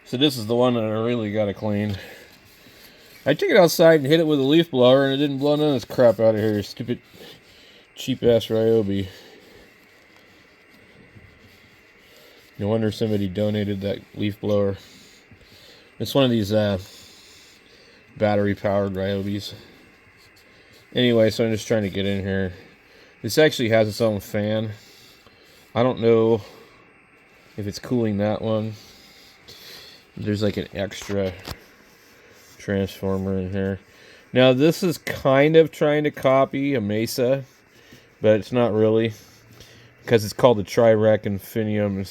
So this is the one that I really got to clean. I took it outside and hit it with a leaf blower, and it didn't blow none of this crap out of here. Stupid, cheap-ass Ryobi. No wonder somebody donated that leaf blower. It's one of these battery-powered Ryobis. Anyway, so I'm just trying to get in here. This actually has its own fan. I don't know if it's cooling that one. There's like an extra transformer in here. Now this is kind of trying to copy a Mesa, but it's not really, because it's called the Tri-Rec Infinium,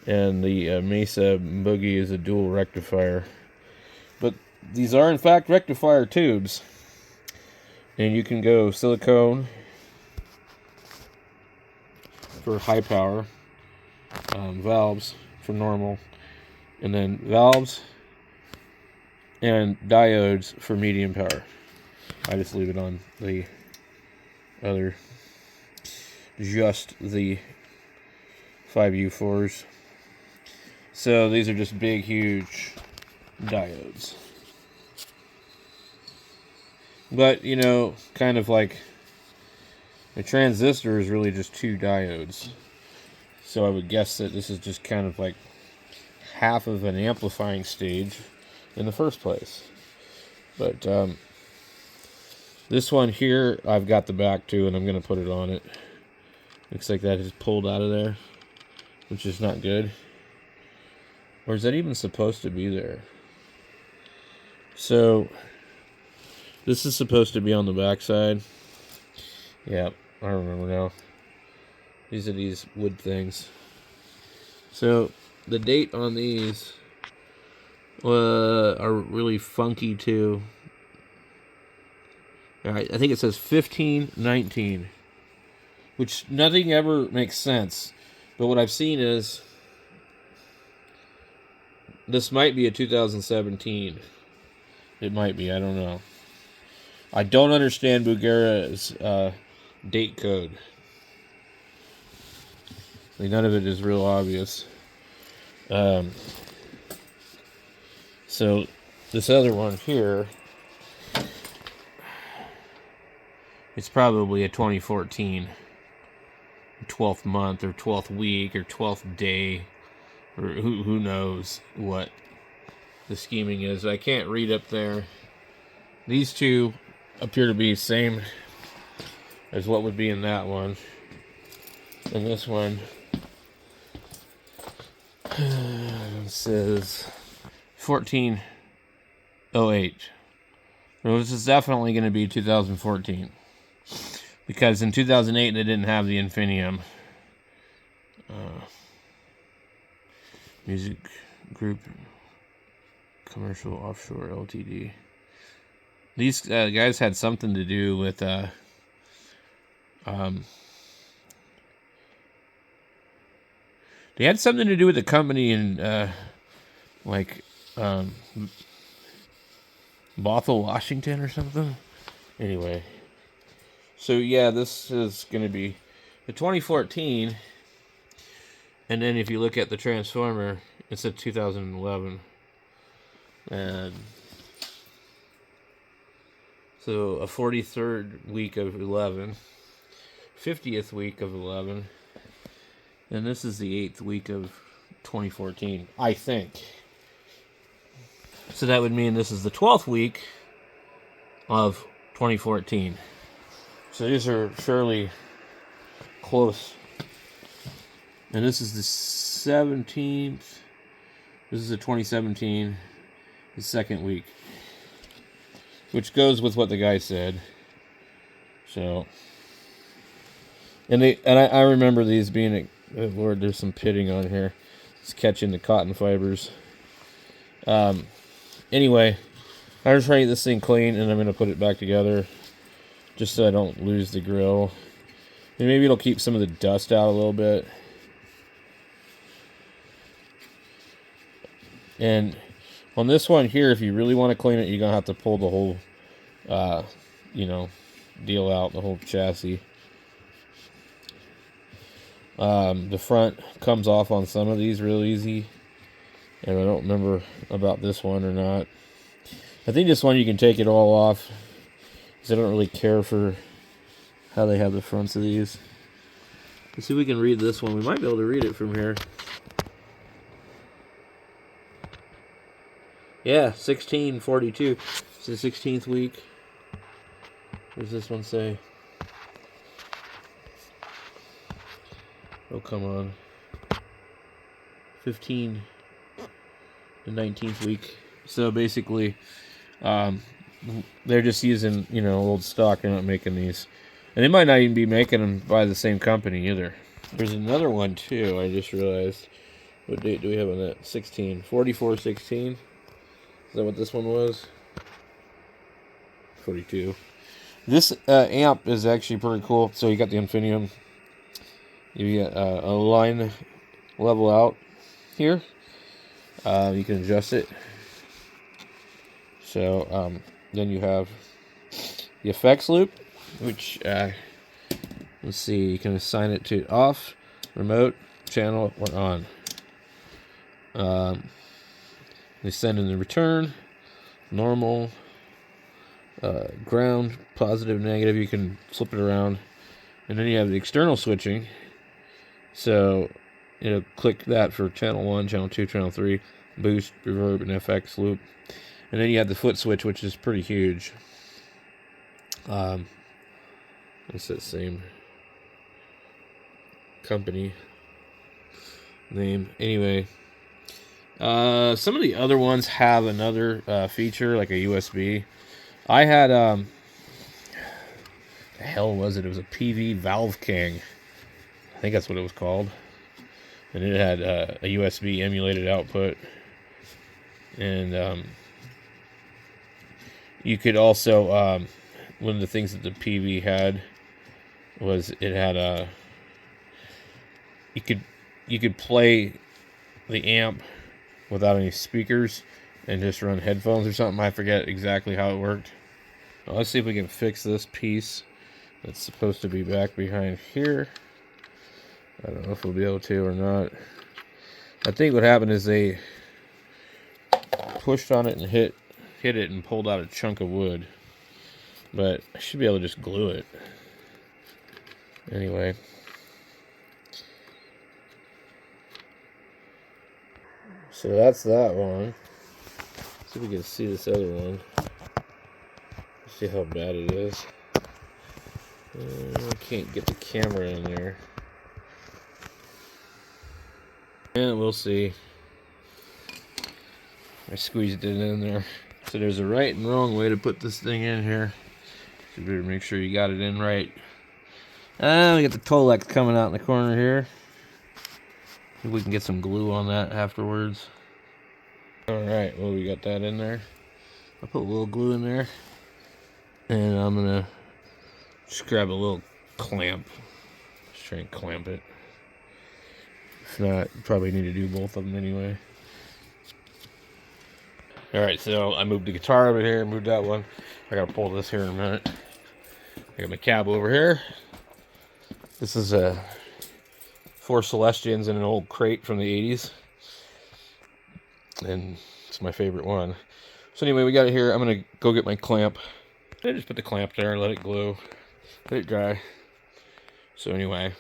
and the Mesa Boogie is a dual rectifier. But these are in fact rectifier tubes, and you can go silicone for high power, valves for normal, and then valves and diodes for medium power. I just leave it on the other, just the 5U4s. So these are just big, huge diodes. But, you know, kind of like a transistor is really just two diodes. So I would guess that this is just kind of like half of an amplifying stage in the first place. But this one here, I've got the back to, and I'm going to put it on it. Looks like that is pulled out of there, which is not good. Or is that even supposed to be there? So this is supposed to be on the back side. Yeah, I remember now. These are these wood things. So the date on these are really funky too. I think it says 1519, which nothing ever makes sense. But what I've seen is this might be a 2017. It might be, I don't know. I don't understand Bugera's date code. Like, none of it is real obvious. So this other one here, it's probably a 2014 12th month or 12th week or 12th day, or who knows what the scheming is. I can't read up there. These two appear to be the same as what would be in that one. And this one says 1408. So this is definitely going to be 2014. Because in 2008 they didn't have the Infinium. Music Group Commercial Offshore Ltd. These guys had something to do with they had something to do with the company in Bothell, Washington or something. Anyway, so yeah, this is going to be the 2014, and then if you look at the transformer, it's a 2011, and so a 43rd week of 11, 50th week of 11, and this is the 8th week of 2014, I think. So that would mean this is the 12th week of 2014. So these are fairly close. And this is the 17th. This is the 2017, the second week. Which goes with what the guy said. So, and I remember these being, oh Lord, there's some pitting on here. It's catching the cotton fibers. Anyway, I'm just trying to get this thing clean, and I'm going to put it back together just so I don't lose the grill. And maybe it'll keep some of the dust out a little bit. And on this one here, if you really want to clean it, you're going to have to pull the whole, deal out, the whole chassis. The front comes off on some of these real easy. And I don't remember about this one or not. I think this one you can take it all off, because I don't really care for how they have the fronts of these. Let's see if we can read this one. We might be able to read it from here. Yeah, 1642. It's the 16th week. What does this one say? Oh, come on. 15 the 19th week. So basically, they're just using, old stock. They're not making these. And they might not even be making them by the same company either. There's another one too, I just realized. What date do we have on that? 16. 4416. Is that what this one was? 42. This amp is actually pretty cool. So you got the infinium. You get a line level out here. You can adjust it. So then you have the effects loop, which let's see, you can assign it to off, remote, channel, or on. They send in the return, normal, ground, positive, negative. You can flip it around, and then you have the external switching. So click that for channel 1, channel 2, channel 3, boost, reverb, and FX loop. And then you have the foot switch, which is pretty huge. It's that same company name. Anyway, some of the other ones have another feature, like a USB. I had, the hell was it? It was a PV Valve King. I think that's what it was called. And it had a USB emulated output. And you could also, one of the things that the PV had was it had a, you could play the amp without any speakers and just run headphones or something. I forget exactly how it worked. Well, let's see if we can fix this piece that's supposed to be back behind here. I don't know if we'll be able to or not. I think what happened is they pushed on it and hit it and pulled out a chunk of wood. But I should be able to just glue it. Anyway. So that's that one. Let's see if we can see this other one. Let's see how bad it is. I can't get the camera in there. And we'll see. I squeezed it in there. So there's a right and wrong way to put this thing in here. So you better make sure you got it in right. We got the Tolex coming out in the corner here. See if we can get some glue on that afterwards. Alright, well, we got that in there. I'll put a little glue in there. And I'm going to just grab a little clamp. Just try and clamp it. If not, probably need to do both of them anyway. Alright, so I moved the guitar over here, moved that one. I gotta pull this here in a minute. I got my cab over here. This is a 4 Celestians in an old crate from the 80s. And it's my favorite one. So anyway, we got it here. I'm gonna go get my clamp. I just put the clamp there, let it glue, let it dry. So anyway,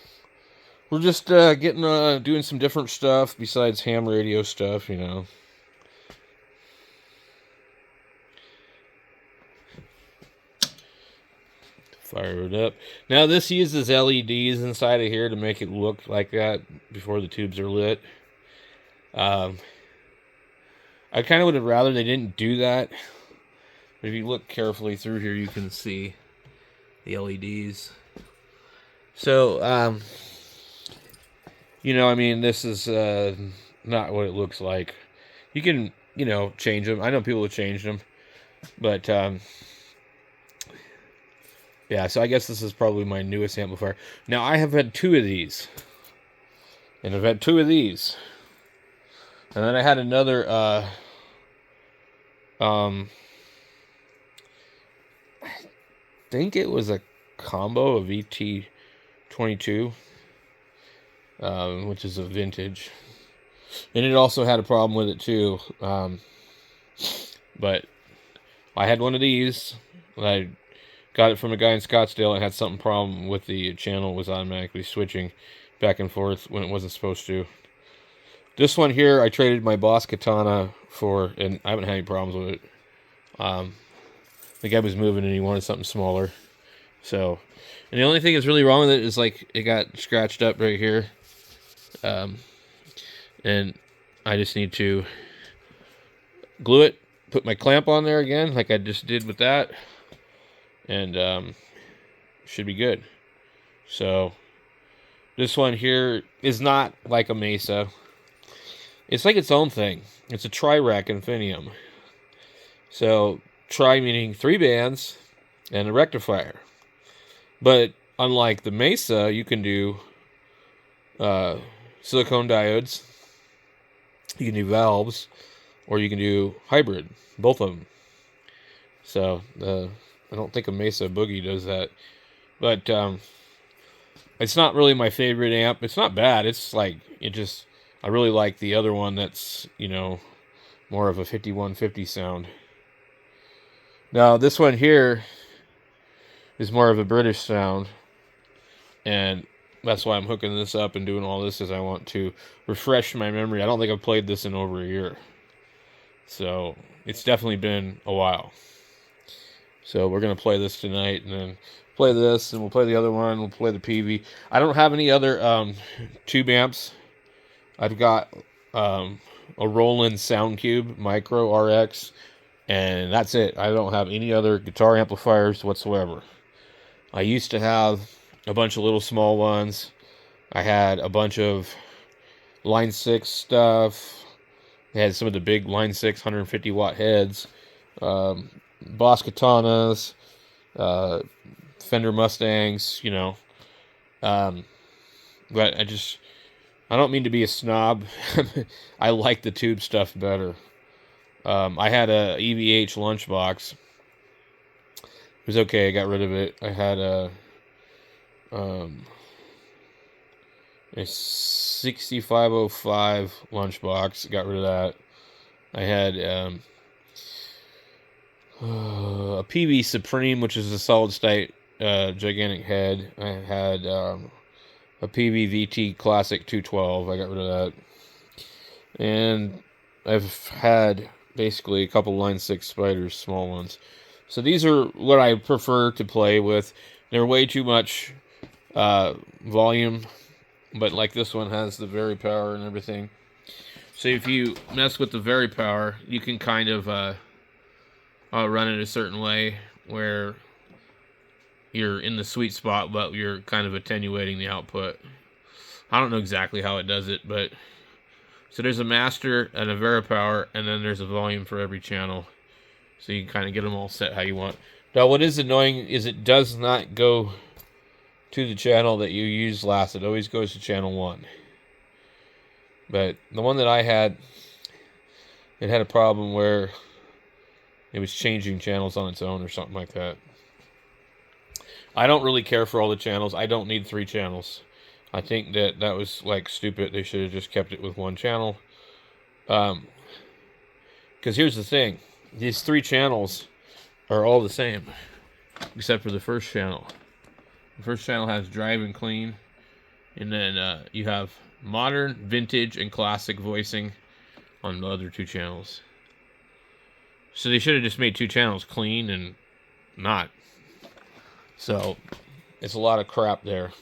we're just doing some different stuff besides ham radio stuff, Fire it up. Now this uses LEDs inside of here to make it look like that before the tubes are lit. I kind of would have rather they didn't do that. But if you look carefully through here, you can see the LEDs. So, this is not what it looks like. You can, change them. I know people have changed them. But, yeah, so I guess this is probably my newest amplifier. Now, I have had 2 of these. And I've had 2 of these. And then I had another, I think it was a combo of ET22, which is a vintage. And it also had a problem with it too. But I had one of these. I got it from a guy in Scottsdale. It had something problem with the channel. Was automatically switching back and forth when it wasn't supposed to. This one here, I traded my Boss Katana for, and I haven't had any problems with it. The guy was moving and he wanted something smaller. So, and the only thing that's really wrong with it is like it got scratched up right here. And I just need to glue it, put my clamp on there again, like I just did with that, and should be good. So, this one here is not like a Mesa. It's like its own thing. It's a tri-rack infinium. So, tri meaning 3 bands and a rectifier. But unlike the Mesa, you can do silicone diodes, you can do valves, or you can do hybrid, both of them. So, I don't think a Mesa Boogie does that. But it's not really my favorite amp. It's not bad. It's like, I really like the other one that's, more of a 5150 sound. Now, this one here is more of a British sound. And that's why I'm hooking this up and doing all this, is I want to refresh my memory. I don't think I've played this in over a year. So, it's definitely been a while. So, we're going to play this tonight, and then play this, and we'll play the other one, we'll play the PV. I don't have any other tube amps. I've got a Roland Soundcube Micro RX, and that's it. I don't have any other guitar amplifiers whatsoever. I used to have a bunch of little small ones. I had a bunch of Line 6 stuff. I had some of the big Line 6 150 watt heads. Boss Katanas. Fender Mustangs, But I don't mean to be a snob. I like the tube stuff better. I had a EVH lunchbox. It was okay, I got rid of it. I had a 6505 lunchbox, got rid of that. I had a PV Supreme, which is a solid state gigantic head. I had a PV VT Classic 212. I got rid of that. And I've had basically a couple Line 6 Spiders, small ones. So these are what I prefer to play with. They're way too much volume, but like this one has the Very Power and everything. So if you mess with the Very Power, you can kind of run it a certain way where you're in the sweet spot, but you're kind of attenuating the output. I don't know exactly how it does it, but so there's a master and a Very Power, and then there's a volume for every channel. So you can kind of get them all set how you want. Now, what is annoying is it does not go to the channel that you used last. It always goes to channel 1. But the one that I had, it had a problem where it was changing channels on its own or something like that. I don't really care for all the channels. I don't need 3 channels. I think that was like stupid. They should have just kept it with 1 channel. Because here's the thing. These 3 channels are all the same, except for the first channel. The first channel has drive and clean, and then you have modern, vintage, and classic voicing on the other 2 channels. So they should have just made 2 channels, clean and not. So it's a lot of crap there.